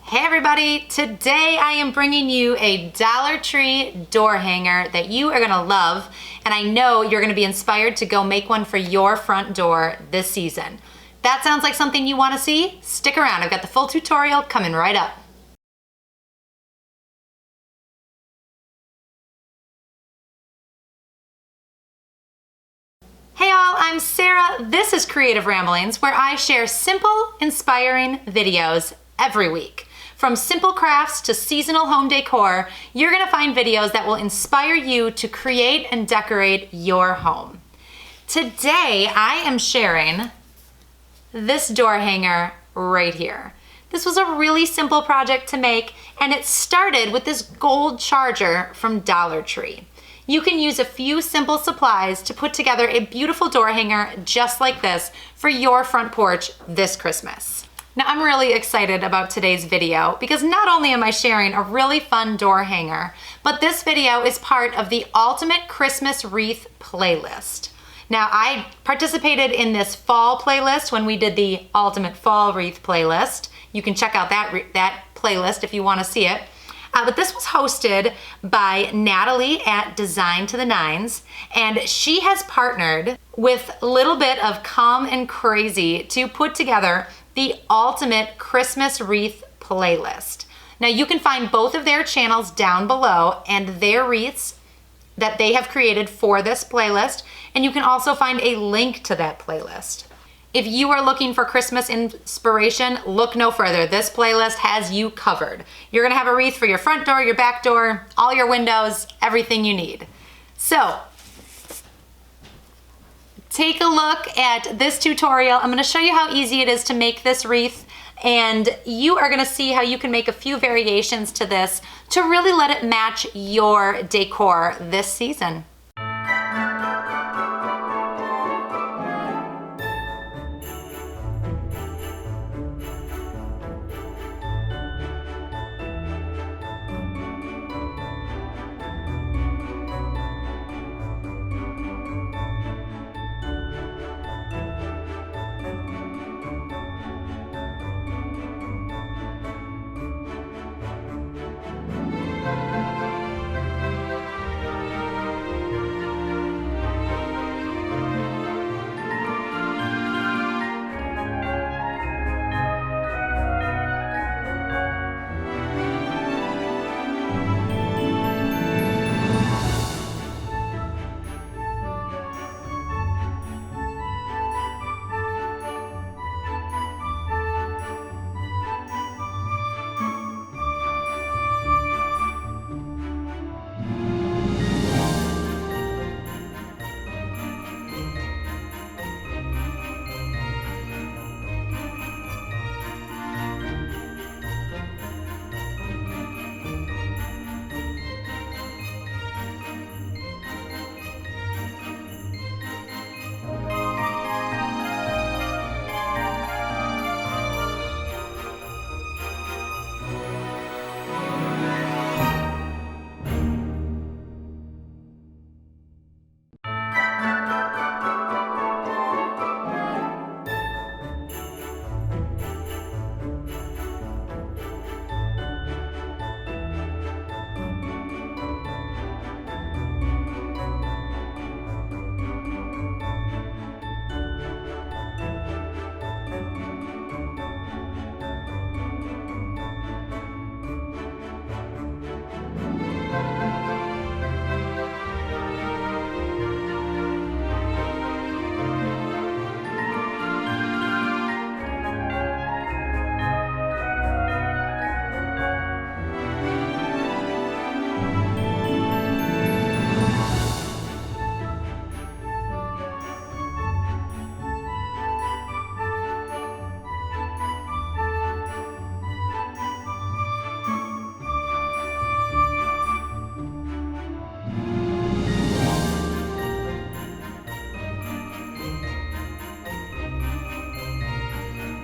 Hey everybody, today I am bringing you a Dollar Tree door hanger that you are gonna love, and I know you're gonna be inspired to go make one for your front door this season. That sounds like something you wanna see? Stick around, I've got the full tutorial coming right up. Hey all, I'm Sarah. This is Creative Ramblings, where I share simple, inspiring videos every week. From simple crafts to seasonal home decor, you're gonna find videos that will inspire you to create and decorate your home. Today, I am sharing this door hanger right here. This was a really simple project to make, and it started with this gold charger from Dollar Tree. You can use a few simple supplies to put together a beautiful door hanger just like this for your front porch this Christmas. Now I'm really excited about today's video because not only am I sharing a really fun door hanger, but this video is part of the Ultimate Christmas Wreath playlist. Now I participated in this fall playlist when we did the Ultimate Fall Wreath playlist. You can check out that playlist if you want to see it. But this was hosted by Natalie at Design to the Nines, and she has partnered with Little Bit of Calm and Crazy to put together the Ultimate Christmas Wreath playlist. Now you can find both of their channels down below and their wreaths that they have created for this playlist, and you can also find a link to that playlist. If you are looking for Christmas inspiration, look no further. This playlist has you covered. You're gonna have a wreath for your front door, your back door, all your windows, everything you need. So, take a look at this tutorial. I'm gonna show you how easy it is to make this wreath, and you are gonna see how you can make a few variations to this to really let it match your decor this season.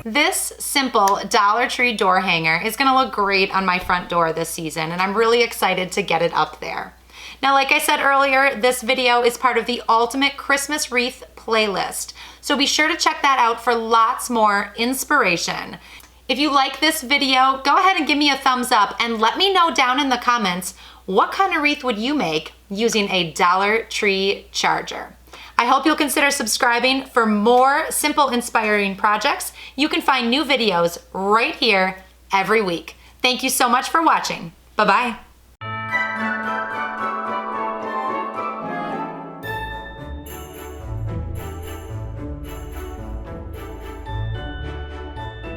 This simple Dollar Tree door hanger is gonna look great on my front door this season, and I'm really excited to get it up there. Now, like I said earlier, this video is part of the Ultimate Christmas Wreath playlist, so be sure to check that out for lots more inspiration. If you like this video, go ahead and give me a thumbs up and let me know down in the comments what kind of wreath would you make using a Dollar Tree charger. I hope you'll consider subscribing for more simple, inspiring projects. You can find new videos right here every week. Thank you so much for watching. Bye-bye.